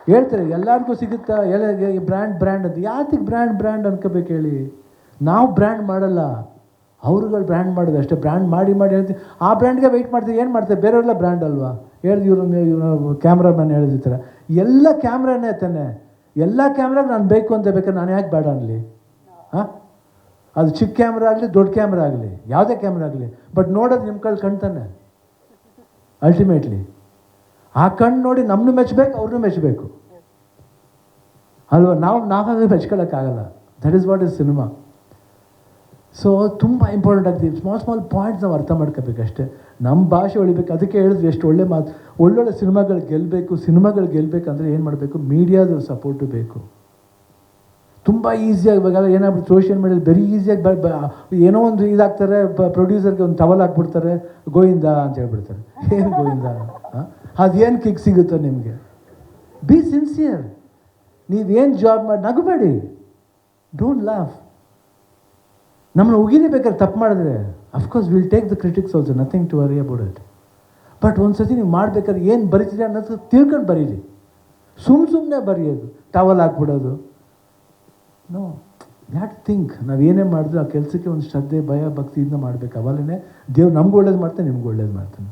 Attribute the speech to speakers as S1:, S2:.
S1: ಹೇಳ್ತಾರೆ ಎಲ್ಲರಿಗೂ ಸಿಗುತ್ತಾ ಎಲ್ಲ ಬ್ರ್ಯಾಂಡ್ ಅಂತ. ಯಾತಕ್ಕೆ ಬ್ರ್ಯಾಂಡ್ ಅನ್ಕೋಬೇಕು ಹೇಳಿ? ನಾವು ಬ್ರ್ಯಾಂಡ್ ಮಾಡಲ್ಲ, ಅವ್ರುಗಳು ಬ್ರ್ಯಾಂಡ್ ಮಾಡೋದು ಅಷ್ಟೇ. ಬ್ರ್ಯಾಂಡ್ ಮಾಡಿ ಹೇಳ್ತೀವಿ, ಆ ಬ್ರ್ಯಾಂಡ್ಗೆ ವೆಯ್ಟ್ ಮಾಡ್ತೀವಿ. ಏನು ಮಾಡ್ತಾರೆ? ಬೇರೆಯವರೆಲ್ಲ ಬ್ರ್ಯಾಂಡ್ ಅಲ್ವಾ? ಹೇಳಿದ್ ಇವರು ಕ್ಯಾಮ್ರಾಮನ್ ಹೇಳಿರ್ತಾರೆ, ಎಲ್ಲ ಕ್ಯಾಮ್ರಾನೇ ತಾನೆ, ಎಲ್ಲ ಕ್ಯಾಮ್ರಾಗ ನಾನು ಬೇಕು ಅಂತ ಬೇಕಾದ್ರೆ ನಾನು ಯಾಕೆ ಬೇಡ ಅನ್ನಲಿ? ಹಾಂ, ಅದು ಚಿಕ್ಕ ಕ್ಯಾಮ್ರಾ ಆಗಲಿ ದೊಡ್ಡ ಕ್ಯಾಮ್ರಾ ಆಗಲಿ, ಯಾವುದೇ ಕ್ಯಾಮ್ರಾ ಆಗಲಿ, ಬಟ್ ನೋಡೋದು ನಿಮ್ಮ ಕಣ್ತಾನೆ ಅಲ್ಟಿಮೇಟ್ಲಿ. ಆ ಕಣ್ಣು ನೋಡಿ ನಮ್ಮನ್ನು ಮೆಚ್ಚಬೇಕು, ಅವ್ರನ್ನೂ ಮೆಚ್ಚಬೇಕು ಅಲ್ವಾ? ನಾವಾಗಲೇ ಮೆಚ್ಕೊಳ್ಳೋಕ್ಕಾಗಲ್ಲ. That is what is cinema. So ತುಂಬ ಇಂಪಾರ್ಟೆಂಟ್ ಆಗ್ತೀವಿ. ಸ್ಮಾಲ್ ಪಾಯಿಂಟ್ಸ್ ನಾವು ಅರ್ಥ ಮಾಡ್ಕೋಬೇಕು ಅಷ್ಟೇ. ನಮ್ಮ ಭಾಷೆ ಉಳಿಬೇಕು. ಅದಕ್ಕೆ ಹೇಳಿದ್ವಿ, ಎಷ್ಟು ಒಳ್ಳೆ ಮಾತು. ಒಳ್ಳೊಳ್ಳೆ ಸಿನಿಮಾಗಳು ಗೆಲ್ಲಬೇಕಂದ್ರೆ ಏನು ಮಾಡಬೇಕು? ಮೀಡಿಯಾದ ಸಪೋರ್ಟು ಬೇಕು. ತುಂಬ ಈಸಿಯಾಗಿ ಇವಾಗ ಏನಾಗ್ಬಿಟ್ಟು ಸೋಷಿಯಲ್ ಮೀಡಿಯಾದಲ್ಲಿ ವೆರಿ ಈಸಿಯಾಗಿ ಏನೋ ಒಂದು ಇದಾಗ್ತಾರೆ, ಪ್ರೊಡ್ಯೂಸರ್ಗೆ ಒಂದು ಟವಲ್ ಹಾಕ್ಬಿಡ್ತಾರೆ, ಗೋವಿಂದ ಅಂತ ಹೇಳ್ಬಿಡ್ತಾರೆ. ಏನು ಗೋವಿಂದ? ಅದೇನು ಕಿಕ್ ಸಿಗುತ್ತೋ ನಿಮಗೆ? B sincere. ನೀವೇನು ಜಾಬ್ ಮಾಡಿ ನಗಬೇಡಿ, ಡೋಂಟ್ ಲಾಫ್. ನಮ್ಮನ್ನು ಉಗಿನೇ ಬೇಕಾದ್ರೆ ತಪ್ಪು ಮಾಡಿದ್ರೆ of course will take the critics also, nothing to worry about it. But ಒಂದು ಸತಿ ನೀವು ಮಾಡಬೇಕಾದ್ರೆ ಏನು ಬರೀತೀರಿ ಅನ್ನೋದು ತಿಳ್ಕೊಂಡು ಬರೀರಿ. ಸುಮ್ಮನೆ ಬರೆಯೋದು, ಟವಲ್ ಹಾಕ್ಬಿಡೋದು, ನೋ. At think. ನಾವು ಏನೇ ಮಾಡಿದ್ರು ಆ ಕೆಲಸಕ್ಕೆ ಒಂದು ಶ್ರದ್ಧೆ, ಭಯ, ಭಕ್ತಿಯಿಂದ ಮಾಡಬೇಕು. ಅವಲ್ಲೇ ದೇವ್ರು ನಮ್ಗೆ ಒಳ್ಳೇದು ಮಾಡ್ತಾನೆ, ನಿಮ್ಗೆ ಒಳ್ಳೇದು ಮಾಡ್ತಾನೆ.